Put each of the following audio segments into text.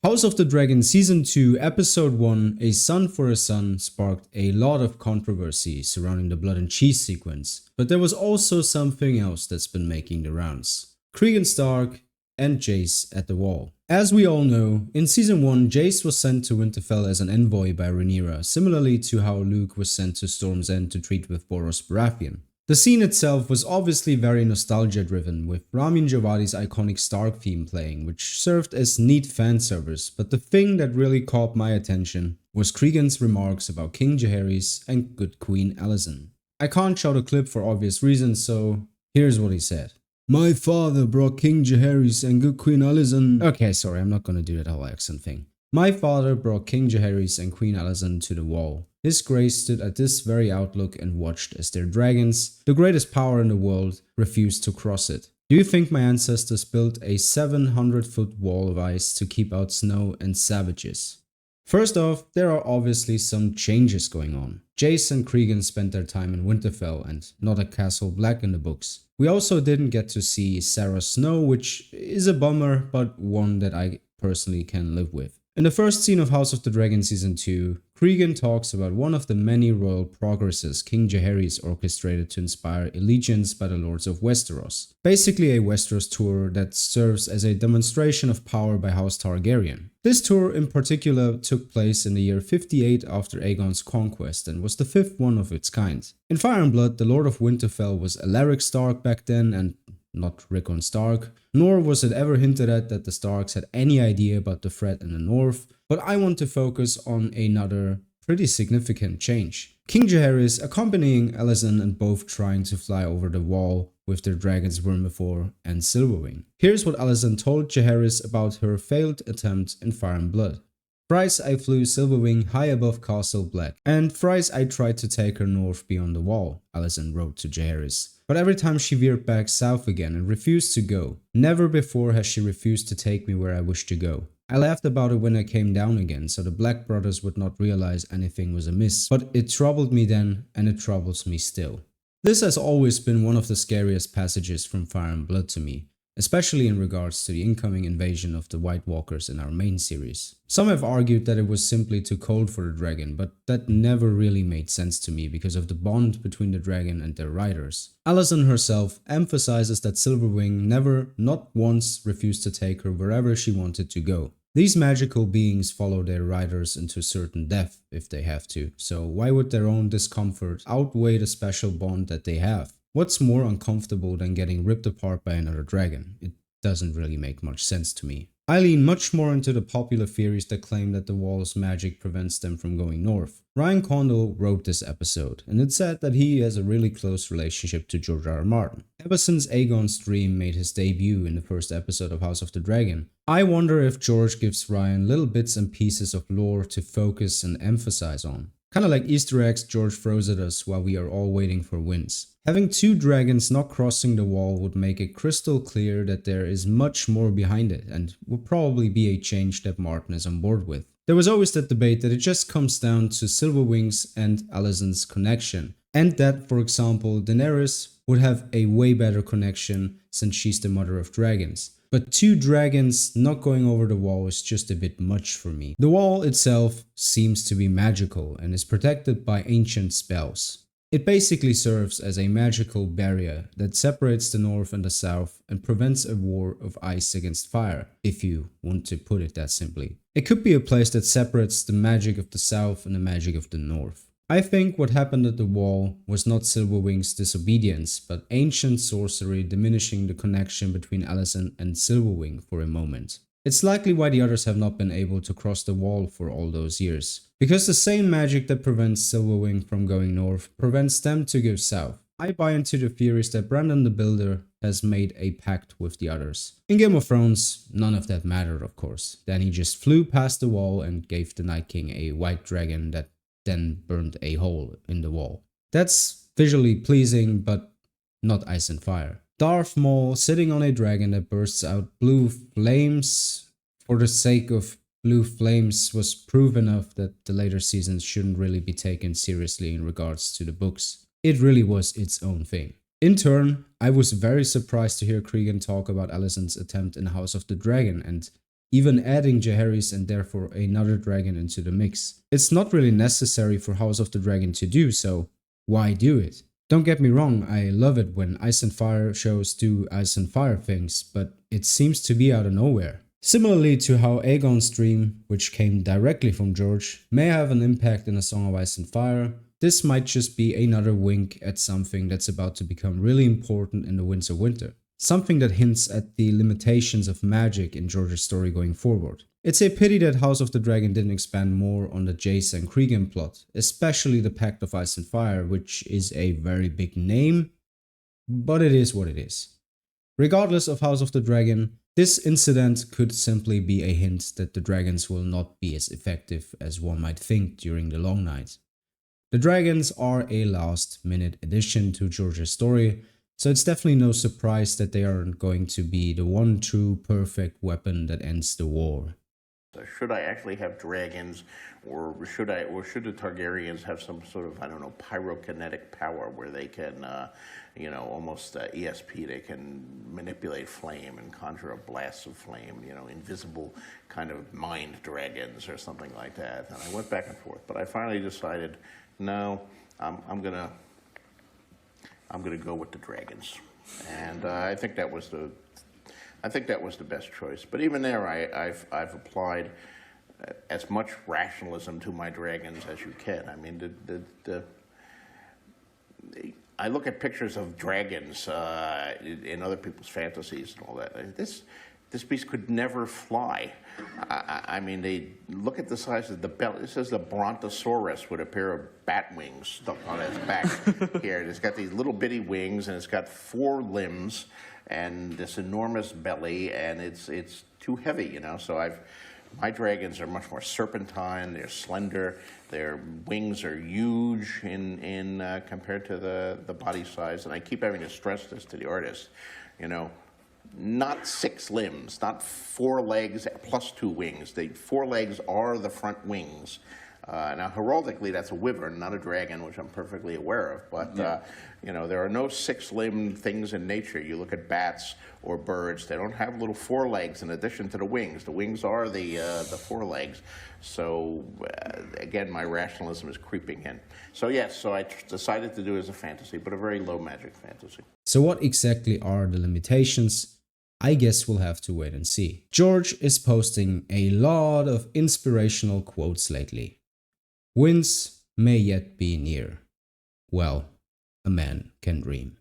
House of the Dragon Season 2 Episode 1 A Son for a Son sparked a lot of controversy surrounding the blood and cheese sequence, but there was also something else that's been making the rounds. Cregan Stark and Jace at the wall. As we all know, in Season 1 Jace was sent to Winterfell as an envoy by Rhaenyra, similarly to how Luke was sent to Storm's End to treat with Boros Baratheon. The scene itself was obviously very nostalgia driven, with Ramin Djawadi's iconic Stark theme playing, which served as neat fan service, but the thing that really caught my attention was Cregan's remarks about King Jaehaerys and good Queen Alysanne. I can't show the clip for obvious reasons, so here's what he said. My father brought King Jaehaerys and good Queen Alysanne. Okay, sorry, I'm not gonna do that whole accent thing. My father brought King Jaehaerys and Queen Alysanne to the wall. His grace stood at this very outlook and watched as their dragons, the greatest power in the world, refused to cross it. Do you think my ancestors built a 700-foot wall of ice to keep out snow and savages? First off, there are obviously some changes going on. Jace and Cregan spent their time in Winterfell and not at Castle Black in the books. We also didn't get to see Sarah Snow, which is a bummer, but one that I personally can live with. In the first scene of House of the Dragon Season 2, Cregan talks about one of the many royal progresses King Jaehaerys orchestrated to inspire allegiance by the Lords of Westeros. Basically a Westeros tour that serves as a demonstration of power by House Targaryen. This tour in particular took place in the year 58 after Aegon's conquest and was the fifth one of its kind. In Fire and Blood, the Lord of Winterfell was Alaric Stark back then and not Rickon Stark, nor was it ever hinted at that the Starks had any idea about the threat in the north, but I want to focus on another pretty significant change. King Jaehaerys accompanying Alysanne and both trying to fly over the wall with their dragons Vermithor and Silverwing. Here's what Alysanne told Jaehaerys about her failed attempt in Fire and Blood. Thrice I flew Silverwing high above Castle Black, and thrice I tried to take her north beyond the wall, Alysanne wrote to Jaehaerys. But every time she veered back south again and refused to go. Never before has she refused to take me where I wished to go. I laughed about it when I came down again, so the Black brothers would not realize anything was amiss. But it troubled me then, and it troubles me still. This has always been one of the scariest passages from Fire and Blood to me, especially in regards to the incoming invasion of the White Walkers in our main series. Some have argued that it was simply too cold for the dragon, but that never really made sense to me because of the bond between the dragon and their riders. Alysanne herself emphasizes that Silverwing never, not once, refused to take her wherever she wanted to go. These magical beings follow their riders into certain death if they have to, so why would their own discomfort outweigh the special bond that they have? What's more uncomfortable than getting ripped apart by another dragon? It doesn't really make much sense to me. I lean much more into the popular theories that claim that the wall's magic prevents them from going north. Ryan Condal wrote this episode, and it said that he has a really close relationship to George R.R. Martin. Ever since Aegon's dream made his debut in the first episode of House of the Dragon, I wonder if George gives Ryan little bits and pieces of lore to focus and emphasize on. Kinda like Easter eggs George throws at us while we are all waiting for wins. Having two dragons not crossing the wall would make it crystal clear that there is much more behind it and would probably be a change that Martin is on board with. There was always that debate that it just comes down to Silverwing's and Alyssanne's connection, and that, for example, Daenerys would have a way better connection since she's the mother of dragons. But two dragons not going over the wall is just a bit much for me. The wall itself seems to be magical and is protected by ancient spells. It basically serves as a magical barrier that separates the north and the south and prevents a war of ice against fire, if you want to put it that simply. It could be a place that separates the magic of the south and the magic of the north. I think what happened at the wall was not Silverwing's disobedience, but ancient sorcery diminishing the connection between Alysanne and Silverwing for a moment. It's likely why the others have not been able to cross the wall for all those years. Because the same magic that prevents Silverwing from going north prevents them to go south. I buy into the theories that Brandon the Builder has made a pact with the others. In Game of Thrones, none of that mattered, of course. Then he just flew past the wall and gave the Night King a white dragon that then burned a hole in the wall. That's visually pleasing, but not ice and fire. Darth Maul sitting on a dragon that bursts out blue flames for the sake of blue flames was proof enough that the later seasons shouldn't really be taken seriously in regards to the books. It really was its own thing. In turn, I was very surprised to hear Cregan talk about Alyssanne's attempt in House of the Dragon and even adding Jaehaerys and therefore another dragon into the mix. It's not really necessary for House of the Dragon to do so. Why do it? Don't get me wrong, I love it when Ice and Fire shows do Ice and Fire things, but it seems to be out of nowhere. Similarly to how Aegon's dream, which came directly from George, may have an impact in A Song of Ice and Fire, this might just be another wink at something that's about to become really important in the Winds of Winter. Something that hints at the limitations of magic in George's story going forward. It's a pity that House of the Dragon didn't expand more on the Jace and Cregan plot, especially the Pact of Ice and Fire, which is a very big name, but it is what it is. Regardless of House of the Dragon, this incident could simply be a hint that the dragons will not be as effective as one might think during the Long Night. The dragons are a last-minute addition to George's story, so it's definitely no surprise that they aren't going to be the one true perfect weapon that ends the war. Should I actually have dragons, or should the Targaryens have some sort of, I don't know, pyrokinetic power where they can, almost ESP, they can manipulate flame and conjure up blasts of flame, invisible kind of mind dragons or something like that. And I went back and forth, but I finally decided, no, I'm gonna go with the dragons, and I think that was the best choice. But even there, I've applied as much rationalism to my dragons as you can. I mean, I look at pictures of dragons in other people's fantasies and all that. This beast could never fly. I mean, they look at the size of the belly. This is a brontosaurus with a pair of bat wings stuck on its back here. It's got these little bitty wings, and it's got 4 limbs and this enormous belly, and it's too heavy, So my dragons are much more serpentine. They're slender. Their wings are huge in compared to the body size. And I keep having to stress this to the artists, not 6 limbs, not 4 legs plus 2 wings. The 4 legs are the front wings. Now, heraldically, that's a wyvern, not a dragon, which I'm perfectly aware of. But, there are no 6-limbed things in nature. You look at bats or birds, they don't have little 4 legs in addition to the wings. The wings are the 4 legs. So, again, my rationalism is creeping in. So, yes, I decided to do it as a fantasy, but a very low magic fantasy. So what exactly are the limitations? I guess we'll have to wait and see. George is posting a lot of inspirational quotes lately. Winds may yet be near. Well, a man can dream.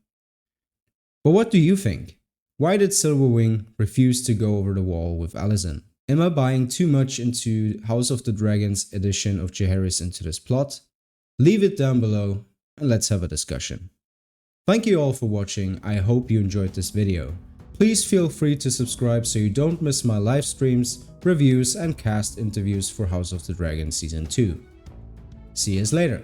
But what do you think? Why did Silverwing refuse to go over the wall with Alysanne? Am I buying too much into House of the Dragon's addition of Jaehaerys into this plot? Leave it down below and let's have a discussion. Thank you all for watching. I hope you enjoyed this video. Please feel free to subscribe so you don't miss my live streams, reviews and cast interviews for House of the Dragon Season 2. See you later.